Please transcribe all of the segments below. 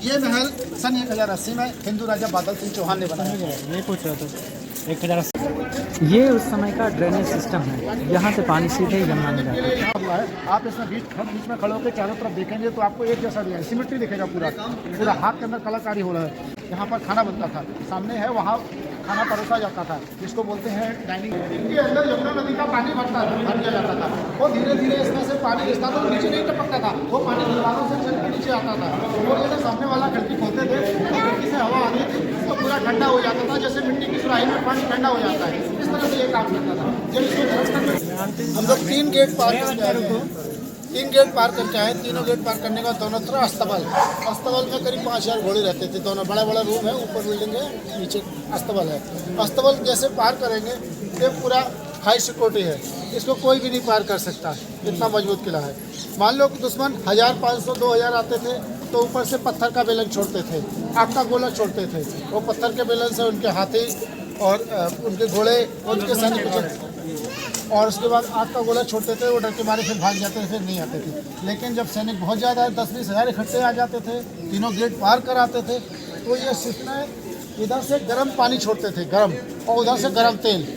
ये महल सन 1080 में हिंदू राजा बादल सिंह चौहान ने बनाया। ये पूछ रहा था 1000। ये उस समय का ड्रेनेज सिस्टम है, यहाँ से पानी सीधे यमुना में जाता है। आप इसमें बीच में खड़े होकर चारों तरफ देखेंगे तो आपको एक जैसा दिखेगा, सिमेट्री दिखेगा, पूरा हाथ के अंदर कलाकारी हो रहा है। यहाँ पर खाना बनता था, सामने है वहाँ खाना परोसा जाता था, जिसको बोलते हैं डाइनिंग। इनके अंदर यमुना नदी का पानी भर दिया जाता था। वो धीरे धीरे इसमें से पानी रिश्ता तो नीचे नहीं टपकता था, वो पानी दीवारों से चल के नीचे आता था। और जैसे सामने वाला खिड़की खोलते थे तो खिड़की से हवा आती थी तो पूरा ठंडा हो जाता था, जैसे मिट्टी की सुराही में पानी ठंडा हो जाता है। इस तरह से ये काम करता था। हम लोग 3 गेट पार करके आए, 3 गेट पार करके आए। तीनों गेट पार करने का दोनों तरफ अस्तबल में करीब 5000 घोड़े रहते थे। दोनों बड़ा रूम है, ऊपर बिल्डिंग है, नीचे अस्तबल है। अस्तबल जैसे पार करेंगे ये पूरा हाई सिक्योरिटी है, इसको कोई भी नहीं पार कर सकता, इतना मजबूत किला है। मान लो कि दुश्मन 1500 2000 आते थे तो ऊपर से पत्थर का बेलन छोड़ते थे, आग का गोला छोड़ते थे। वो पत्थर के बेलन से उनके हाथी और उनके घोड़े उनके सैनिक और उसके बाद आग का गोला छोड़ते थे। वो डर के मारे फिर भाग जाते थे, फिर नहीं आते थे। लेकिन जब सैनिक बहुत ज़्यादा 10-20 हज़ार इकट्ठे आ जाते थे, तीनों गेट पार कर आते थे, तो ये सिस्टम इधर से गर्म पानी छोड़ते थे, गर्म, और उधर से गर्म तेल।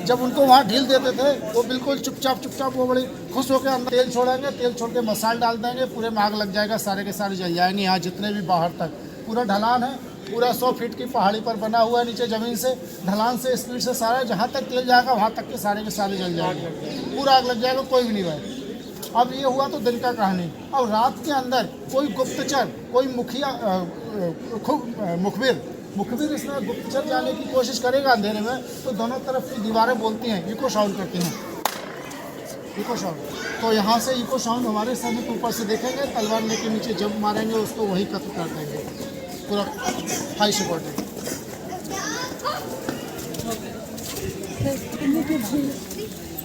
जब उनको वहाँ ढील देते थे वो बिल्कुल चुपचाप वो बड़ी खुश होकर अंदर तेल छोड़ेंगे, तेल छोड़ के मसाला डाल देंगे, पूरे में आग लग जाएगा, सारे के सारे जल जाएंगे। यहाँ जितने भी बाहर तक पूरा ढलान है, पूरा 100 फीट की पहाड़ी पर बना हुआ है, नीचे ज़मीन से ढलान से स्पीड से सारा जहाँ तक तेल जाएगा वहाँ तक के सारे जल जाएंगे, पूरा आग लग जाएगा, कोई भी नहीं बचे। अब ये हुआ तो दिन का कहानी। अब रात के अंदर कोई गुप्तचर, कोई मुखबिर इसमें गुप्तचर जाने की कोशिश करेगा अंधेरे में, तो दोनों तरफ की दीवारें बोलती हैं, इको साउंड करती हैं, इको साउंड। तो यहाँ से इको साउंड हमारे सैनिक ऊपर से देखेंगे, तलवार लेके नीचे जंप मारेंगे, उसको वही कत्ल कर देंगे। पूरा हाई सिक्योरिटी।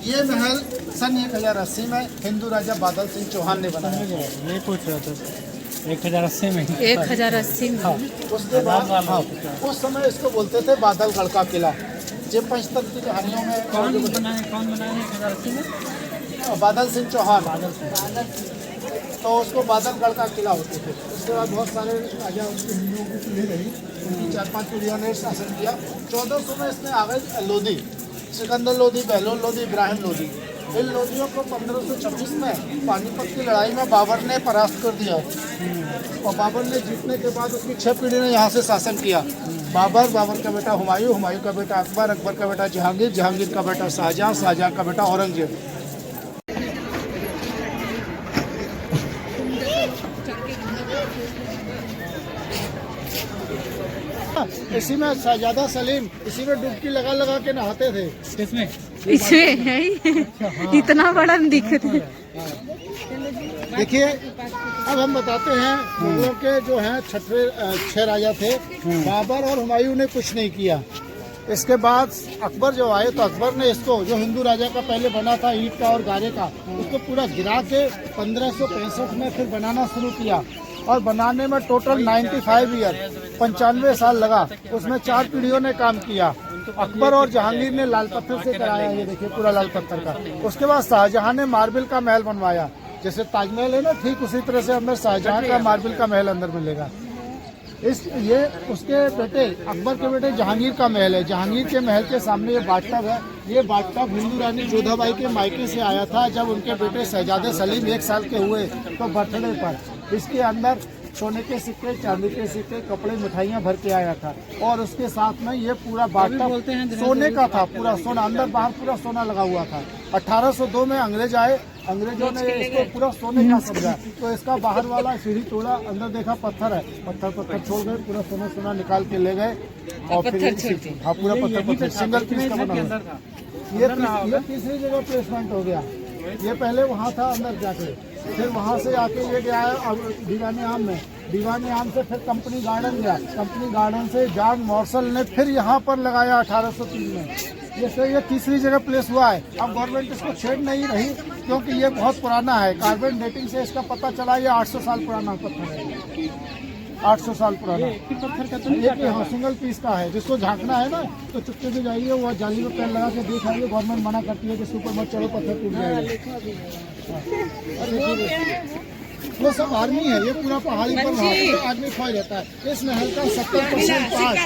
ये महल सन 1080 में हिंदू राजा बादल सिंह चौहान ने बनाया। ये पूछ रहा था 1080 में। 1080 में। हाँ, उसके बाद उस समय इसको बोलते थे बादलगढ़ का किला। ये पंचतंत्र की कहानियों में कौन बनाया 1080 में? बादल सिंह चौहान। तो उसको बादलगढ़ का किला होते थे। उसके बाद बहुत सारे राजा हिंदुओं की पीढ़ी रही, उनकी 4-5 पीढ़ियों ने शासन किया। 1400 में इसमें आ गए लोधी, सिकंदर लोधी, बहलोल लोधी, इब्राहिम लोधी। इन लोधियों को 1526 में पानीपत की लड़ाई में बाबर ने परास्त कर दिया, और बाबर ने जीतने के बाद उसकी 6 पीढ़ी ने यहाँ से शासन किया। बाबर का बेटा हुमायूं, हुमायूं का बेटा अकबर, अकबर का बेटा जहांगीर, जहांगीर का बेटा शाहजहां, शाहजहां का बेटा औरंगजेब। इसी में शहजादा सलीम इसी में डुबकी लगा के नहाते थे। इसमें है इतना बड़ा दिखता है। देखिए, अब हम बताते हैं मुगलों के जो हैं 6 राजा थे। बाबर और हुमायूं ने कुछ नहीं किया। इसके बाद अकबर जो आए तो अकबर ने इसको, जो हिंदू राजा का पहले बना था ईंट का और गारे का, उसको पूरा गिरा के 1565 में फिर बनाना शुरू किया। और बनाने में टोटल 95 ईयर 95 साल लगा। उसमें 4 पीढ़ियों ने काम किया। अकबर और जहांगीर ने लाल पत्थर से कराया, ये देखिए पूरा लाल पत्थर का। उसके बाद शाहजहां ने मार्बल का महल बनवाया, जैसे ताजमहल है ना, ठीक उसी तरह से अंदर शाहजहां का मार्बल का महल अंदर मिलेगा। ये उसके बेटे अकबर के बेटे जहांगीर का महल है। जहांगीर के महल के सामने ये बाथटब है। ये बाथटब हिंदू रानी जोधाबाई के मायके से आया था, जब उनके बेटे शहजादे सलीम 1 साल के हुए तो बर्थडे पर इसके अंदर सोने के सिक्के, चांदी के सिक्के, कपड़े, मिठाइयाँ भर के आया था। और उसके साथ में ये पूरा बाथटब सोने का था, पूरा सोना, अंदर बाहर पूरा सोना लगा हुआ था। 1802 में अंग्रेज आए, अंग्रेजों ने इसको पूरा सोने का समझा, तो इसका बाहर वाला सीढ़ी तोड़ा, अंदर देखा पत्थर है, पत्थर छोड़ गए, पूरा सोना निकाल के ले गए। और फिर हाँ, पूरा पत्थर सिंगल पीस का बना हुआ। ये तीसरी जगह प्लेसमेंट हो गया। ये पहले वहाँ था अंदर जाके, फिर वहाँ से आके ये गया अब दीवाने आम में, दीवाने आम से फिर कंपनी गार्डन गया, कंपनी गार्डन से जॉन मार्शल ने फिर यहाँ पर लगाया 1803 में। ये तीसरी जगह प्लेस हुआ है। अब गवर्नमेंट इसको छेड़ नहीं रही क्योंकि ये बहुत पुराना है। कार्बन डेटिंग से इसका पता चला ये 800 साल पुराना पत्थर है, 800 साल पुराना पत्थर का। तो ये हाँ, सिंगल पीस का है। जिसको झांकना है ना तो चुपके से जाइए, वो जाली में पैर लगा के देख आइए। गवर्नमेंट मना करती है कि इसके ऊपर मत चढ़ो, पत्थर टूट जाएगा। वो सब आर्मी है। ये पूरा पहाड़ी पर वहाँ पे आर्मी फौज रहता है। इस महल का 70% पार्ट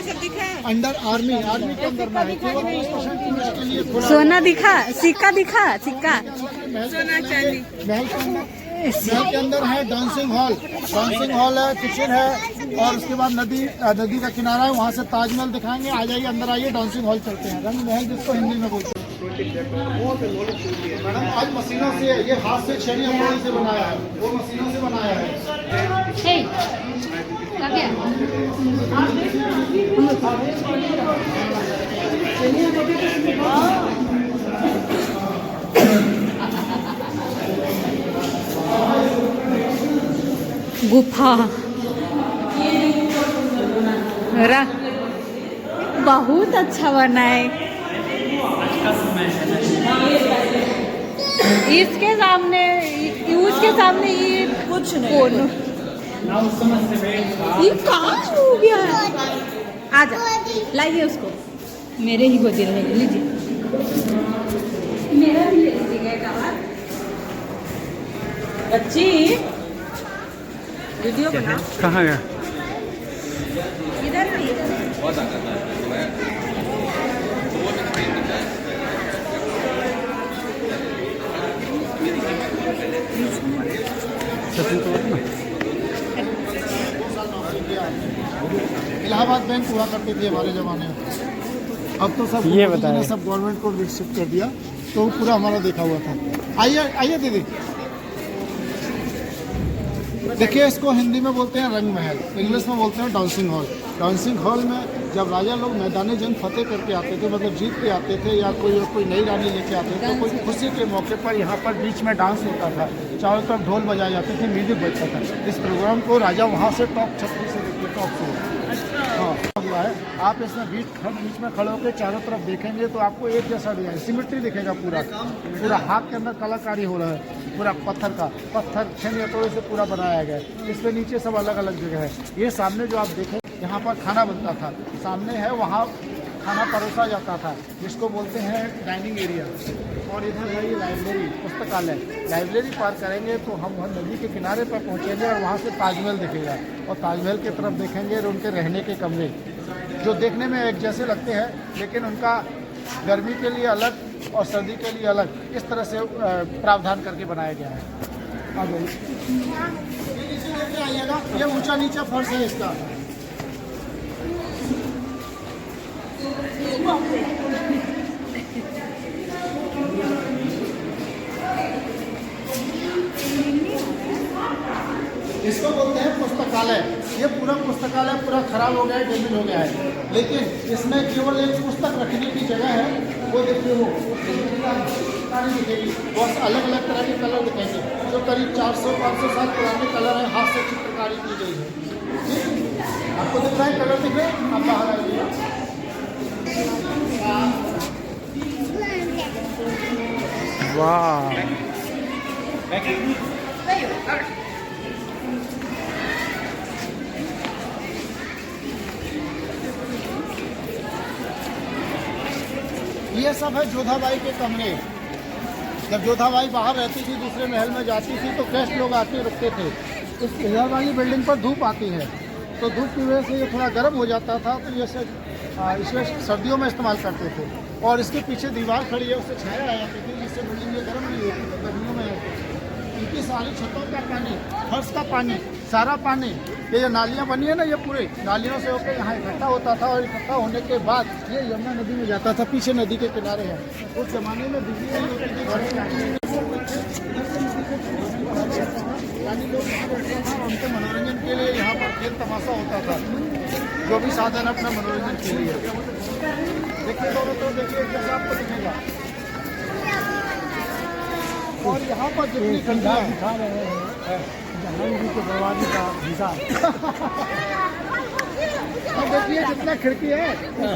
अंडर आर्मी के अंदर में है। केवल 20% टूरिस्ट के लिए खुला। सोना दिखा, सिक्का दिखा, सिक्का। महल के अंदर है डांसिंग हॉल है, किचन है, और उसके बाद नदी का किनारा है। वहाँ से ताजमहल दिखाएंगे। आ जाइए, अंदर आइए, डांसिंग हॉल चलते हैं। रंग महल जिसको हिंदी में बोलते हैं। मैडम आज मशीनों से, ये हाथ से छेनी हथौड़ी से बनाया है, वो मशीनों से बनाया है। गुफा बहुत अच्छा बना है। इसके सामने, उसके सामने ये कुछ नहीं। ये कहाँ हो गया है? आजा, लाइए उसको, मेरे ही गोदी रहेगा। लीजिए, मेरा भी ले लीजिएगा एक आवाज। बच्ची वीडियो बना। कहाँ गया? इधर नहीं, इलाहाबाद बैंक हुआ करती थी हमारे जमाने में। अब तो सब ये बताइए, सब गवर्नमेंट को शिफ्ट कर दिया, तो पूरा हमारा देखा हुआ था। आइए आइए दीदी, देखिए इसको हिंदी में बोलते हैं रंग महल, इंग्लिश में बोलते हैं डांसिंग हॉल। डांसिंग हॉल में जब राजा लोग मैदानी जंग फतेह करके आते थे, मतलब जीत के आते थे, या कोई नई रानी लेके आते थे, तो कोई खुशी के मौके पर यहाँ पर बीच में डांस होता था। चारों तरफ ढोल बजाए जाते थे, म्यूजिक बजता था। इस प्रोग्राम को राजा वहाँ से टॉप छतरी से देखते, टॉप से। हाँ हुआ है। आप इसमें बीच में खड़े होकर चारों तरफ देखेंगे तो आपको एक जैसा डिजाइन, सिमेट्री दिखेगा। पूरा हाथ के अंदर कलाकारी हो रहा है, पूरा पत्थर छेनी हथौड़े से पूरा बनाया गया है। इसके नीचे सब अलग अलग जगह है। ये सामने जो आप देखें, यहाँ पर खाना बनता था, सामने है, वहाँ खाना परोसा जाता था, जिसको बोलते हैं डाइनिंग एरिया। और इधर है ये लाइब्रेरी, पुस्तकालय। लाइब्रेरी पार करेंगे तो हम वहाँ नदी के किनारे पर पहुँचेंगे और वहाँ से ताजमहल दिखेगा। और ताजमहल की तरफ देखेंगे और उनके रहने के कमरे, जो देखने में एक जैसे लगते हैं, लेकिन उनका गर्मी के लिए अलग और सर्दी के लिए अलग, इस तरह से प्रावधान करके बनाया गया है। आ जाइए, आइएगा, ये ऊंचा नीचा फर्श है इसका। इसको बोलते हैं पुस्तकालय। ये पूरा पुस्तकालय पूरा खराब हो गया है, डैमेज हो गया है, लेकिन इसमें केवल एक पुस्तक रखने की जगह है। वो देखिए, वो दिखेगी, बहुत अलग अलग तरह के कलर दिखेंगे, जो करीब 400-500 साल पुराने कलर है, हाथ से चित्रकारी की गई है। आपको दिख रहा है कलर, दिख रहे हैं? आप बाहर आइए। वाह, ये सब है जोधाबाई के कमरे। जब जोधाबाई बाहर रहती थी, दूसरे महल में जाती थी, तो गेस्ट लोग आके रुकते थे। इस इधर वाली बिल्डिंग पर धूप आती है, तो धूप की वजह से ये थोड़ा गर्म हो जाता था, तो ये इसमें सर्दियों में इस्तेमाल करते थे। और इसके पीछे दीवार खड़ी है, उससे छाया आ जाती थी, जिससे बिल्डिंग ये गर्म नहीं होती, गर्मियों में इनकी सारी छतों का पानी, फर्श का पानी, सारा पानी, ये जो नालियाँ बनी है ना, ये पूरे नालियों से होकर यहाँ इकट्ठा होता था। और इकट्ठा होने के बाद ये यमुना नदी में जाता था। पीछे नदी के किनारे है। उस जमाने में बिजली नहीं होती थी, यानी लोग यहाँ बैठते थे, उनके मनोरंजन के लिए यहाँ पर खेल तमाशा होता था, जो भी साधन अपना मनोरंजन के लिए। देखिए दोनों तो देखिए, जैसा आपको दिखेगा। और यहाँ पर जितनी खिड़कियाँ दिखा रहे हैं, जहांगीर के दरवाजे का हिसाब। अब देखिए जितना खिड़की है,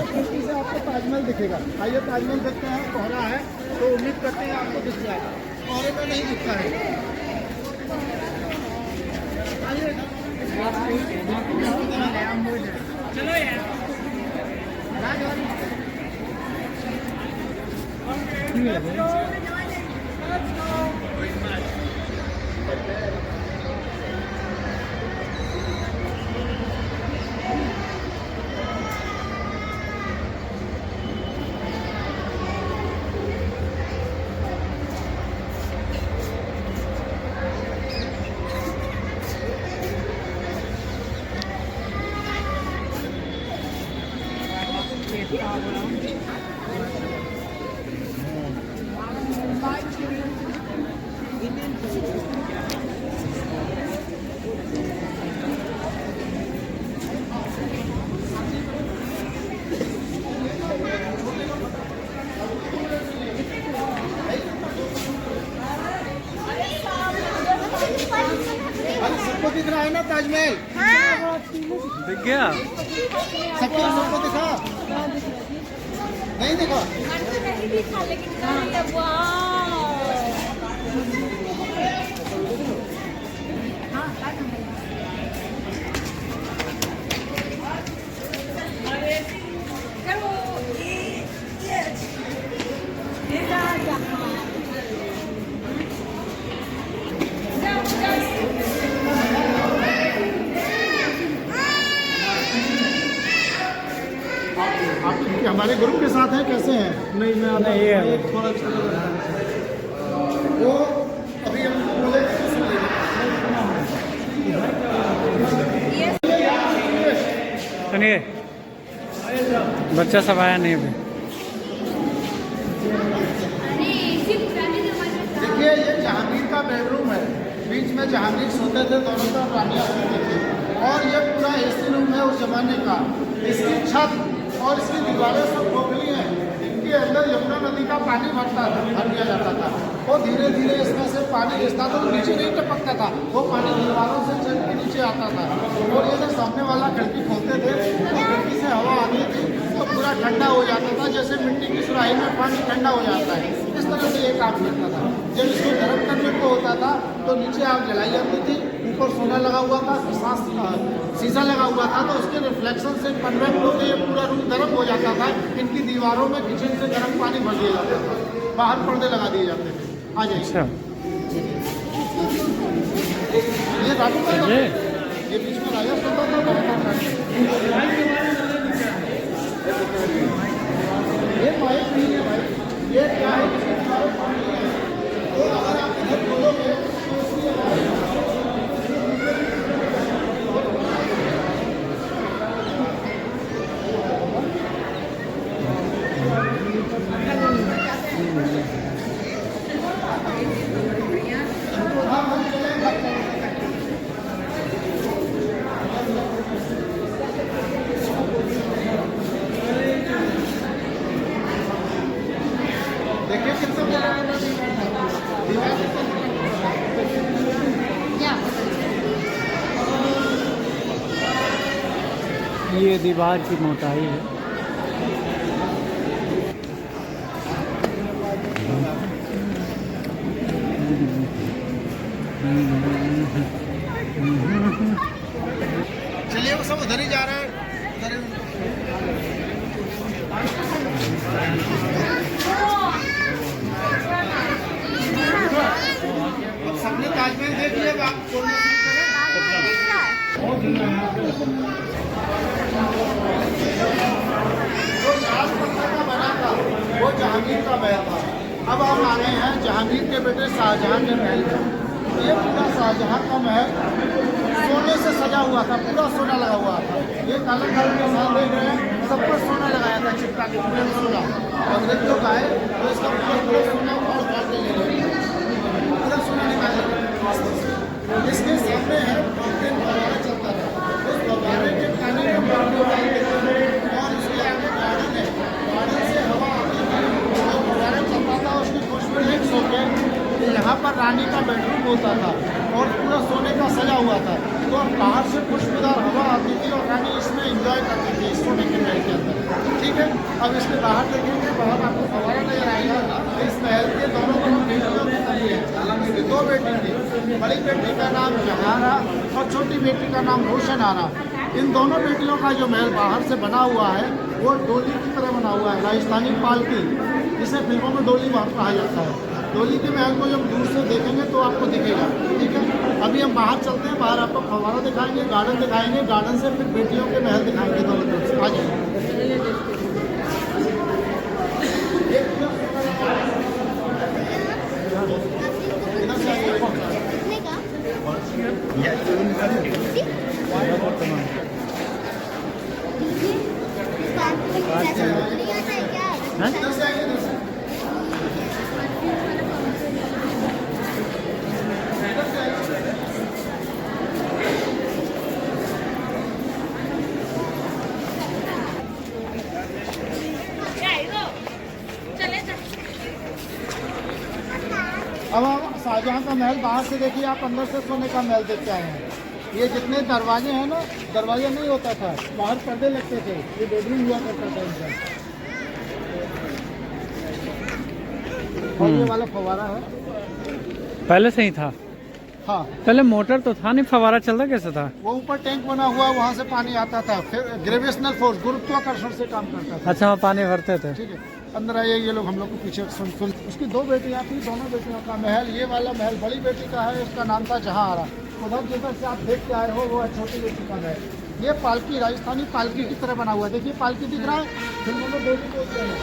खिड़की से आपको ताजमहल दिखेगा। आइए ताजमहल देखते हैं। कोहरा है तो उम्मीद करते हैं आपको दिख जाएगा, कोहरे में नहीं दिखता है। चलो यार अरे सबको दिख रहा है ना ताजमहल? दिख गया? सबको दिखा? नहीं दिखा? नहीं दिखा लेकिन आप हमारे ग्रुप के साथ हैं, कैसे हैं? नहीं ये थोड़ा वो अभी हम बोले तो सुन लेंगे। सुनिए, बच्चा सब आया नहीं अभी। देखिए ये जहांगीर का बेडरूम है, बीच में जहांगीर सोते थे, दोनों तरफ रानियां सोती थी, और ये पूरा एसी रूम है उस जमाने का। इसकी छत और इसकी दीवारें सब खोखली हैं। इनके अंदर यमुना नदी का पानी भर दिया जाता था। वो धीरे धीरे इसमें से पानी रिसता था, तो नीचे नहीं टपकता था, वो पानी दीवारों से चल के नीचे आता था। और ये जब सामने वाला खिड़की खोलते थे तो खिड़की से हवा आती थी तो पूरा ठंडा हो जाता था, जैसे मिट्टी की सुराही में पानी ठंडा हो जाता है, इस तरह से ये काम करता था। जब इसको गर्म करने को होता था तो नीचे आग जलाई जाती थी, ऊपर सोना लगा हुआ था, शीशा लगा हुआ था, तो उसके रिफ्लेक्शन से कन्वेक्ट होकर ये पूरा रूम गर्म हो जाता था। इनकी दीवारों में किचन से गर्म पानी भर दिया जाता था, बाहर पर्दे लगा दिए जाते थे। आ जाइए। अच्छा, ये राजू का था, ये बीच में राजा सोता था, ये पाइप नहीं है भाई, ये क्या है, तो अगर आप इधर खोलोगे तो इसकी देखिए कितना बड़ा दीवार ये दीवार की मोटाई है। चलिए वो सब उधर ही जा रहा है, उधर ही। अब सबने ताजमहल देख लिया, आप कौन जो लाल पत्थर का बना था वो जहांगीर का महल था। अब हम आ गए हैं जहांगीर के बेटे शाहजहां के महल में। ये पूरा शाहजहां का महल सोने से सजा हुआ था, पूरा सोना लगा हुआ था। ये काला काला के साथ देख रहे हैं, सब पर सोना लगाया था, चिपका के पूरा सोना। और एक लोग आए तो इसका पूरा सोना और काट के ले गए, पूरा सोना निकाले। इसके सामने है फव्वारा चलता था, उस फव्वारे के पानी में पानी डालते थे, और उसके आगे गार्डन है, गार्डन से हवा आती थी, और फव्वारा चलता था, उसकी खुशबू मिक्स होकर यहाँ पर रानी का बेडरूम होता था, और पूरा सोने का सजा हुआ था। तो बाहर से खुशबूदार हवा आती थी और रानी इसमें एंजॉय करती थी, इस सोने के महल के अंदर। ठीक है, अब इसके बाहर देखेंगे, बाहर आपको फव्वारा नजर आएगा। इस महल के दोनों तरफ बेटियों की तस्वीर है। हालांकि दो बेटी थी, बड़ी बेटी का नाम जहारा और छोटी बेटी का नाम रोशन आरा। इन दोनों बेटियों का जो महल बाहर से बना हुआ है वो डोली की तरह बना हुआ है, राजस्थानी पालकी, जिसे फिल्मों में डोली महल कहा जाता है। डोली के महल को जब दूर से देखेंगे तो आपको दिखेगा। ठीक है, अभी हम बाहर चलते हैं, बाहर आपको फव्वारा दिखाएंगे, गार्डन दिखाएंगे, गार्डन से फिर बेटियों के महल दिखाएंगे दोनों तरफ से। आ जाइए। हाँ? अब हम शाहजहाँ का महल बाहर से देखिए, आप अंदर से सोने का महल देख के आए हैं। ये जितने दरवाजे हैं ना, दरवाजा नहीं होता था, बाहर पर्दे लगते थे, ये बेडरूम हुआ करता था इनका। और ये वाला फव्वारा है। पहले से ही था? हाँ, पहले मोटर तो था नहीं, फव्वारा चलता कैसे था? वो ऊपर टैंक बना हुआ, वहाँ से पानी आता था, फिर ग्रेविटेशनल फोर्स, गुरुत्वाकर्षण से काम करता था। अच्छा, वहाँ पानी भरते थे। ठीक है, अंदर आइए, ये लोग हम लोग को पीछे सुन। उसकी दो बेटियां थी, दोनों बेटियों का महल, ये वाला महल बड़ी बेटी का है, उसका नाम था जहांआरा। उधर जिधर से आप देख के आए हो वो है छोटी बेटी का महल। ये पालकी, राजस्थानी पालकी की तरह बना हुआ है। देखिए पालकी दिख रहा है, फिल्मों में बेटी बोलते हैं।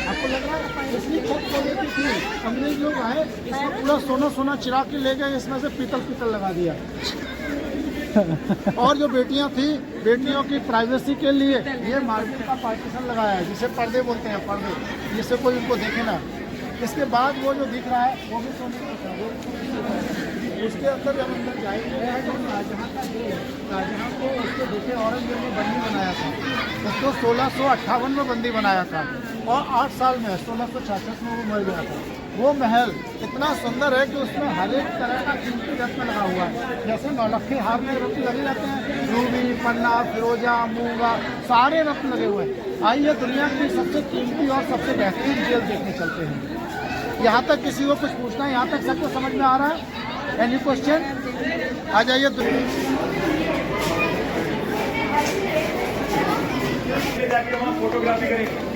आपको लग रहा है इसकी छत सोने की थी, अंग्रेज लोग आए, इसमें पूरा सोना सोना चिरा के ले गए, इसमें से पीतल लगा दिया। और जो बेटियां थी, बेटियों की प्राइवेसी के लिए ये मार्बल का पार्टीशन लगाया है, जिसे पर्दे बोलते हैं, पर्दे, जिससे कोई उनको देखे ना। इसके बाद वो जो दिख रहा है वो भी सोने का था, वो उसके अंदर जब अंदर जाएंगे तो शाहजहाँ का जो शाहजहाँ को उसके देखे औरंगजेब ने बंदी बनाया था, उसको 1658 में बंदी बनाया था और 8 साल में 1666 में वो मर गया था। वो महल इतना सुंदर है कि उसमें हर एक तरह का कीमती रत्न लगा हुआ है। जैसे नौलखी हार में रत्न लगे रहते हैं, रूबी, पन्ना, फिरोजा, मूंगा, सारे रत्न लगे हुए हैं। आइए दुनिया की सबसे कीमती और सबसे बेहतरीन जेल देखने चलते हैं। यहाँ तक किसी को कुछ पूछना है? यहाँ तक सबको समझ में आ रहा है? Any question? आ जाइए। फोटोग्राफी करेंगे।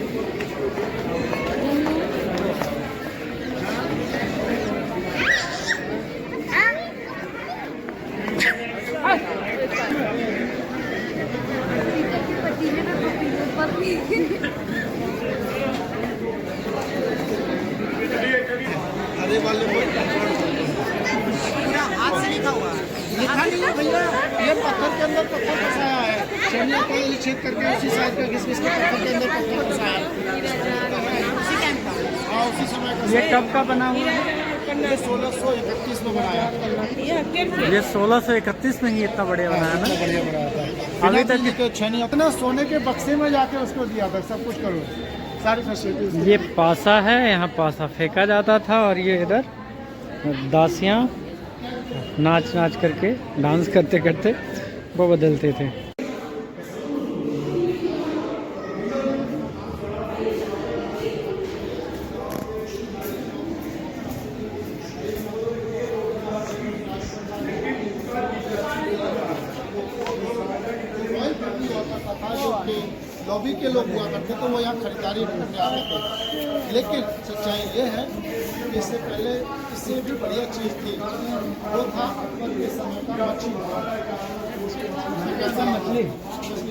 अरे वाले हाथ से लिखा हुआ है, लिखा नहीं है भैया, ये पत्थर के अंदर पत्थर फंसाया है, छेनिया को छेद करके उसी साइड का घिस के पत्थर के अंदर पत्थर फंसाया है। उसी टाइम का, हाँ उसी समय का। ये कब का बना हुआ है? ये 1631 में बनाया। ये 1631 में ही इतना बढ़िया बनाया ना? बढ़िया बनाया था। अभी तक छेनिया अपना सोने के बक्से में जाके उसको दिया था, सब कुछ करो, सारी फैसिलिटीज। ये पासा है, यहाँ पासा फेंका जाता था और ये इधर दासियाँ नाच नाच करके, डांस करते करते वो बदलते थे। लॉबी के लोग हुआ करते तो वो यहाँ खरीदारी करने आते थे। लेकिन सच्चाई ये है कि इससे पहले इससे भी बढ़िया चीज़ थी, वो था अकबर के समय का मच्छी। कैसा मछली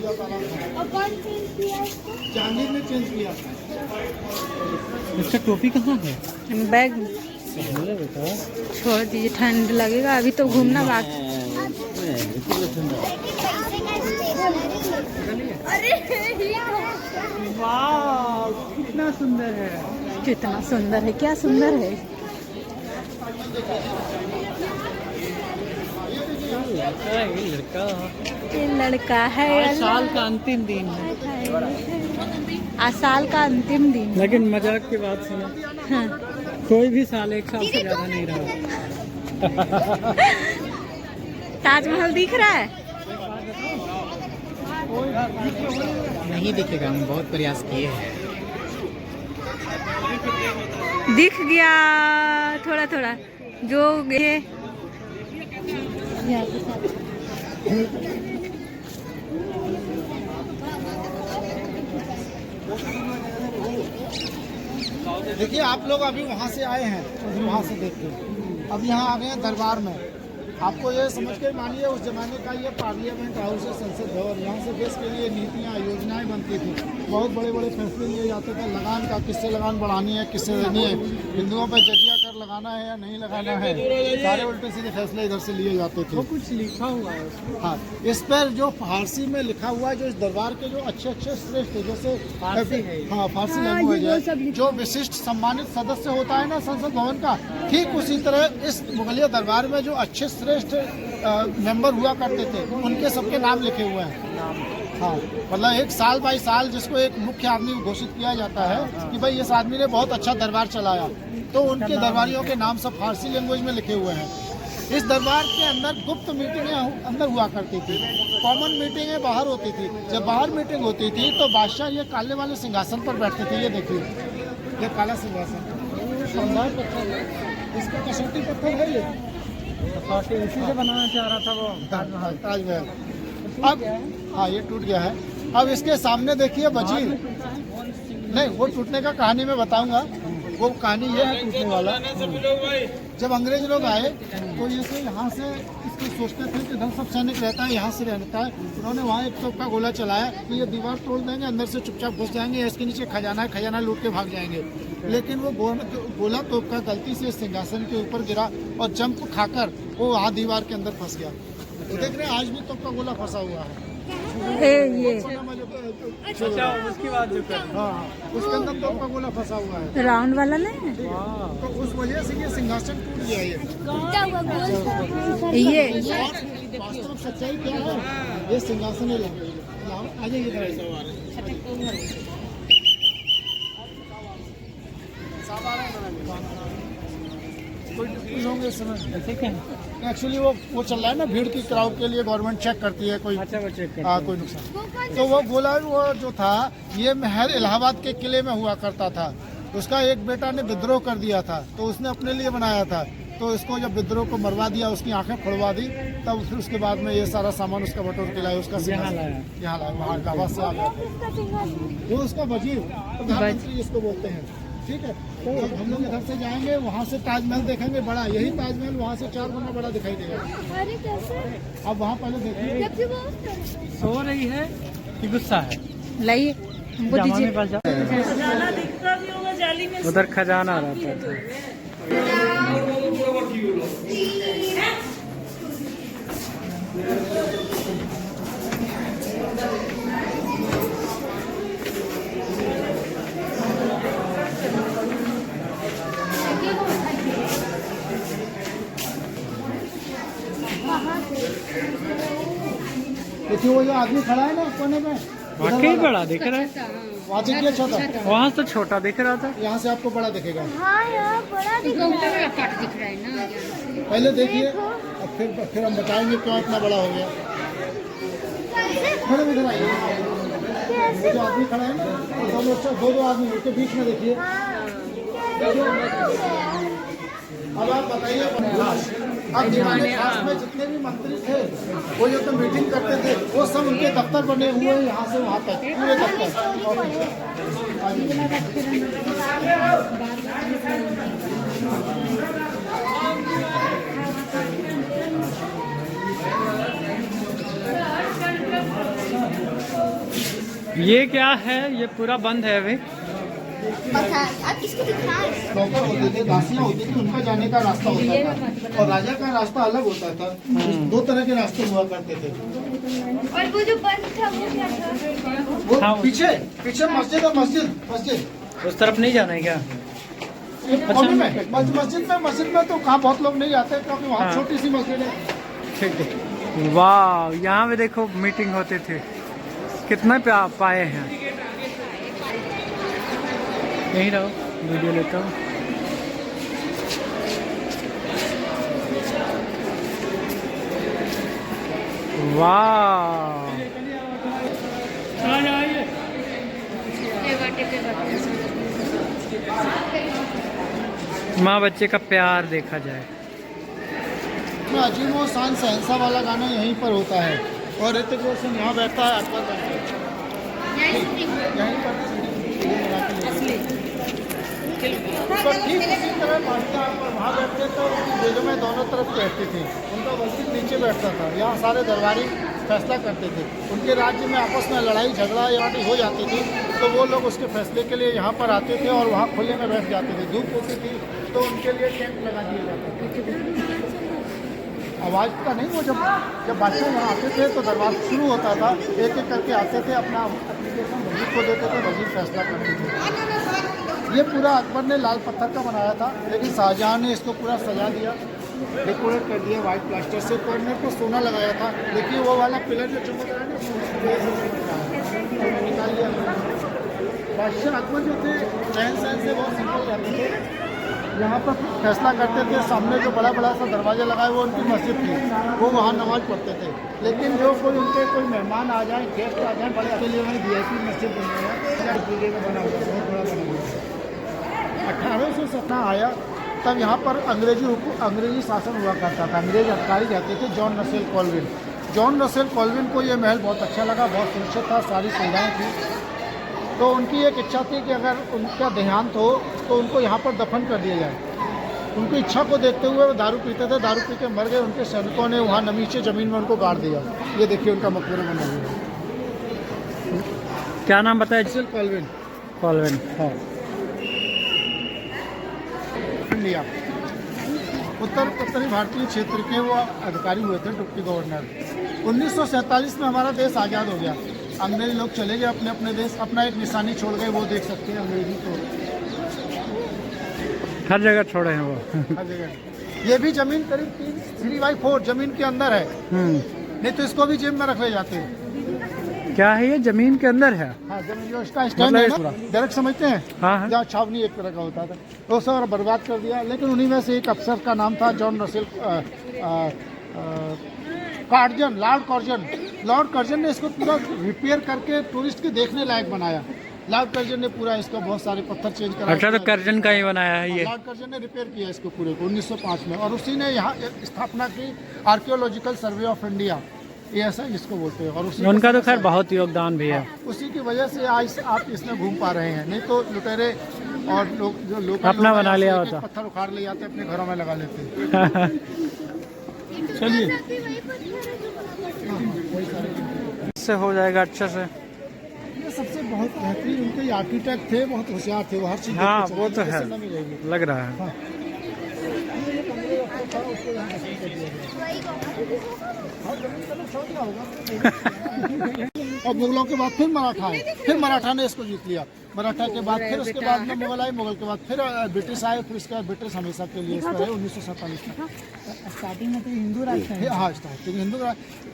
का तालाब था, जहांगीर ने चेंज किया। इसका टोपी कहाँ है? बैग छोड़ दीजिए, ठंड लगेगा, अभी तो घूमना बाकी। वाह कितना सुंदर है, कितना सुंदर है, क्या सुंदर है। ये लड़का है, आज साल का अंतिम दिन है। आज साल का अंतिम दिन। लेकिन मजाक की बात सुनो, हाँ। कोई भी साल एक साल से ज्यादा नहीं रहा। ताजमहल दिख रहा है? नहीं दिखेगा, हम बहुत प्रयास किए हैं। दिख गया थोड़ा थोड़ा जो ये देखिए आप लोग अभी वहाँ से आए हैं, वहाँ से देख के अब यहाँ आ गए हैं दरबार में। आपको ये समझ के मानिए उस जमाने का ये पार्लियामेंट हाउस है, संसद भवन। यहाँ से देश के लिए नीतियाँ योजनाएं बनती थी, बहुत बड़े बड़े फैसले लिए जाते थे लगान का, किससे लगान बढ़ानी है, किससे देनी है। हिंदुओं पर जजिया कर लगाना है या नहीं लगाना है, सारे उल्टे सीधे फैसले इधर से लिए जाते थे। वो कुछ लिखा हुआ है उसमें। हाँ, इस पर जो फारसी में लिखा हुआ है, जो इस दरबार के जो अच्छे अच्छे श्रेष्ठ, जैसे फारसी है ये। हाँ फारसी लैंग्वेज है, जो विशिष्ट सम्मानित सदस्य होता है ना संसद भवन का, ठीक उसी तरह इस मुगलिया दरबार में जो अच्छे श्रेष्ठ मेंबर हुआ करते थे, उनके सबके नाम लिखे हुए हैं। हाँ, मतलब एक साल बाई साल जिसको एक मुख्य आदमी घोषित किया जाता है कि भाई इस आदमी ने बहुत अच्छा दरबार चलाया, तो उनके दरबारियों के नाम सब फारसी लैंग्वेज में लिखे हुए हैं। इस दरबार के अंदर गुप्त मीटिंगें अंदर हुआ करती थी, कॉमन मीटिंगें बाहर होती थी। जब बाहर मीटिंग होती थी तो बादशाह ये काले वाले सिंहासन पर बैठते थे। ये देखिए, ये काला सिंहासन, शानदार पत्थर है, इसका कसौटी पत्थर है। ये इसी से बनाना चाह रहा था वो ताजमहल। अब हाँ, ये टूट गया है। अब इसके सामने देखिए वजीर, नहीं वो टूटने का कहानी मैं बताऊंगा, वो कहानी ये है टूटने वाला। जब अंग्रेज लोग आए तो ये से यहाँ से इसको सोचते थे कि इधर सब सैनिक रहता है, यहाँ से रहता है। उन्होंने वहाँ एक तोप का गोला चलाया कि ये दीवार तोड़ देंगे, अंदर से चुपचाप घुस जाएंगे, इसके नीचे खजाना है, खजाना लूट के भाग जाएंगे। लेकिन वो गोला तोप का गलती से सिंहासन के ऊपर गिरा और जंप खाकर वो वहाँ दीवार के अंदर फंस गया। तो देख रहे हैं आज भी तोप का गोला फंसा हुआ है। ये अच्छा, उसकी बात जो कर। हाँ, उसके अंदर तोप का गोला फंसा हुआ है, राउंड वाला नहीं है? तो उस वजह से ये सिंहासन टूट गया। ये और वास्तव सच्चाई क्या है, ये सिंहासन है। आ जाइए होंगे इस समय। ठीक है। एक्चुअली वो चल रहा है ना, भीड़ की क्राउड के लिए गवर्नमेंट चेक करती है कोई अच्छा, वो चेक कर। हाँ कोई नुकसान। तो वो गोला वो जो था ये महल इलाहाबाद के किले में हुआ करता था। उसका एक बेटा ने विद्रोह कर दिया था, तो उसने अपने लिए बनाया था। तो इसको जब विद्रोह को मरवा दिया, उसकी आंखें फोड़वा दी, तब फिर उसके बाद में ये सारा सामान उसका बटोर के लाया, उसका यहाँ लाया, वहाँ इलाहाबाद से आ गया। वो उसका वजीर, प्रधानमंत्री इसको बोलते हैं। ठीक है, तो हम लोग इधर से जाएंगे, वहाँ से ताजमहल देखेंगे बड़ा, यही ताजमहल वहाँ से 4 गुना बड़ा दिखाई देगा। अरे कैसे? अब वहाँ पहले देखिए, जबकि वो सो रही है कि गुस्सा है? लाइए हमको जामा दीजिए। में पास जाओ। उधर खजाना रहता था। देखिए वो जो आदमी खड़ा है ना कोने में, वाकई बड़ा दिख रहा है। वहाँ देखिए छोटा, वहाँ से छोटा दिख रहा था। यहाँ से आपको बड़ा दिखेगा। हाँ यार बड़ा दिख रहा है। पहले देखिए, अब फिर हम बताएंगे क्यों इतना बड़ा हो गया। मैडम इधर आइए, वो जो आदमी खड़ा है ना, दो आदमी उसके बीच में देखिए। अब आप बताइए, अब दीवाने खास में जितने भी मंत्री थे, वो जो तो मीटिंग करते थे, वो सब उनके दफ्तर बने हुए हैं, यहाँ से वहाँ तक पूरे दफ्तर। ये क्या है? ये पूरा बंद है अभी। आप किसको दिखा रहे हैं? नौकर होते थे, दासियाँ होती थी, उनका जाने का रास्ता होता था, और राजा का रास्ता अलग होता था। 2 तरह के रास्ते हुआ करते थे। और वो जो बंद था वो क्या था? वो हाँ, पीछे मस्जिद है, मस्जिद उस तरफ नहीं जाना है क्या? मस्जिद में तो कहाँ बहुत लोग नहीं जाते, क्योंकि वहाँ हाँ। छोटी सी मस्जिद है। ठीक है। वाह, यहाँ पे देखो मीटिंग होती थी। कितना पाए हैं। यहीं रहो, वीडियो लेता हूँ। वाह, माँ बच्चे का प्यार देखा जाए। अजीम और शान सहनसा वाला गाना यहीं पर होता है, और ऋतिक रोशन यहाँ बैठता है अकबर बन के। यहीं पर तो ठीक इसी तरह बादशाह पर वहाँ बैठते तो जेलों में दोनों तरफ बैठती थी, उनका वजीर नीचे बैठता था। यहाँ सारे दरबारी फैसला करते थे। उनके राज्य में आपस में लड़ाई झगड़ा या हो जाती थी, तो वो लोग उसके फैसले के लिए यहाँ पर आते थे और वहाँ खुले में बैठ जाते थे। धूप होती थी, तो उनके लिए कैंप लगा दिया जाता था। आवाज़ का नहीं, वो जब बादशाह यहाँ आते थे तो दरबार शुरू होता था, एक एक करके आते थे, अपना एप्लीकेशन वजीर को देते थे, वजीर फैसला करते थे। ये पूरा अकबर ने लाल पत्थर का बनाया था, लेकिन शाहजहाँ ने इसको पूरा सजा दिया, डेकोरेट कर दिया वाइट प्लास्टर से। कॉर्नर पर सोना लगाया था, देखिए वो वाला पिलर जो चमक रहा है ना, निकाल लिया। बादशाह अकबर जो थे रहन सहन से बहुत सिंपल रहते थे, यहाँ पर फैसला करते थे। सामने जो बड़ा बड़ा सा दरवाजा लगा है वो उनकी मस्जिद थी, वो वहाँ नमाज पढ़ते थे। लेकिन जो कोई उनके कोई मेहमान आ जाए, गेस्ट आ जाए, बड़े के लिए वहीं VIP मस्जिद बन गया है, बना हुआ बहुत बड़ा बना हुआ। 1817 आया तब यहाँ पर अंग्रेजी शासन हुआ करता था, अंग्रेज अधिकारी रहते थे, John Russell Colvin. John Russell Colvin को ये महल बहुत अच्छा लगा, बहुत सुरक्षित था, सारी सुविधाएँ थी। तो उनकी एक इच्छा थी कि अगर उनका देहांत हो तो उनको यहाँ पर दफन कर दिया जाए। उनकी इच्छा को देखते हुए वो दारू पीते थे, दारू पी के मर गए। उनके सैनिकों ने वहाँ नीचे ज़मीन में उनको गाड़ दिया। ये देखिए उनका मकबरा बना हुआ है। क्या नाम बताया? Russell Colvin. कॉल्विन। हाँ, इंडिया उत्तरी भारतीय क्षेत्र के वो अधिकारी हुए थे, डिप्टी गवर्नर। 1947 में हमारा देश आज़ाद हो गया। अंग्रेज लोग चले गए अपने अपने देश, अपना एक निशानी छोड़ गए, वो देख सकते हैं अंग्रेजी तो हर जगह छोड़े हैं वो। हर जगह। ये भी जमीन करीब 3/4 जमीन के अंदर है, नहीं तो इसको भी जेब में रख ले जाते हैं। क्या है ये? जमीन के अंदर है? हाँ, जमीन जो इसका स्टैंड है ना, डायरेक्ट समझते हैं, हाँ। जहाँ छावनी एक तरह का होता था, वो सब बर्बाद कर दिया। लेकिन उन्हीं में से एक अफसर का नाम था John Russell Curzon, Lord Curzon ने इसको पूरा रिपेयर करके टूरिस्ट के देखने लायक बनाया। लॉर्ड कर्जन ने पूरा इसको बहुत सारे पत्थर चेंज कराए। अच्छा, तो कर्जन का ही बनाया है ये? लॉर्ड कर्जन ने रिपेयर किया इसको पूरे को 1905 में, और उसी ने यहाँ स्थापना की आर्कियोलॉजिकल सर्वे ऑफ इंडिया, ये ऐसा इसको बोलते हैं। और उसी उनका तो खैर बहुत योगदान भी है। उसी की वजह से आज आप इसमें घूम पा रहे हैं, नहीं तो लुटेरे और लोग जो लोग अपना बना लिया होता, पत्थर उखाड़ ले जाते, अपने घरों में लगा लेते। चलिए, इससे हो जाएगा अच्छे से। ये सबसे बहुत बेहतरीन उनके आर्किटेक्ट थे, बहुत होशियार थे, वो हर चीज हाँ, देखते वो तो चले, है, जैसे नमी रहेगी। लग रहा है। हाँ। ये कमरे का था, उसको यहाँ दफन कर दिया गया। हाँ, जमीन का तो छोड़ दिया होगा। और मुगलों के बाद फिर मराठा आए, फिर मराठा ने इसको जीत लिया। मराठा के बाद फिर उसके बाद में मुगल आए, मुगल के बाद फिर ब्रिटिश आए, फिर उसके बाद ब्रिटिश हमेशा के लिए इस पर है 1947 तक। स्टार्टिंग में तो हिंदू राष्ट्र है। हाँ, स्टार्टिंग हिंदू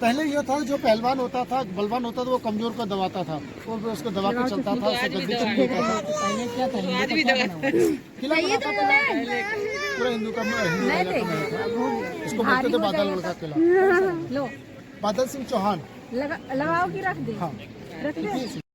पहले ये था, जो पहलवान होता था, बलवान होता था, वो कमजोर को दबाता था, वो उसको दबा के चलता था, उससे गद्दी तक नहीं होता था। पहले क्या था? किला बनाता था, पूरा हिंदू का इसको बोलते थे बादल का किला। लो, बादल सिंह चौहान। लगाओ कि रख दे? हाँ, रख दे।